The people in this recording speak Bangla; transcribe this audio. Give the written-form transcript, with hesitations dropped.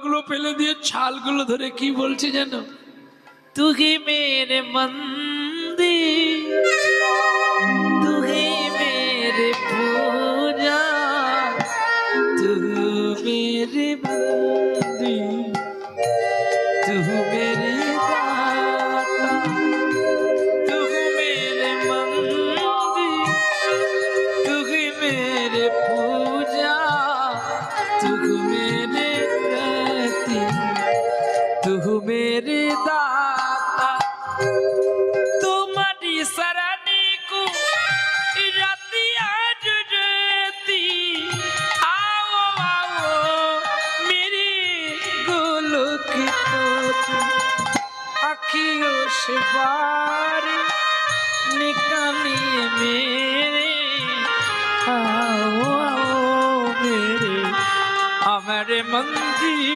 গুলো ফেলে দিয়ে ছালগুলো ধরে কি বলছে জানো? তু হি মেরে মন্দির, তু হি মেরে পূজা, তু মেরে মন্দির, তু মেরে দাতা, তু মেরে মন্দির, তু মেরে পূজা, तू मेरे गति, तू मेरे दाता, तुम्हारी सरणी को रतिया जुजती, आओ आओ मेरी गोलोक तोते, अखियों से बारी निकालिए मेरे, आओ आओ मेरे हमारे मंदिर।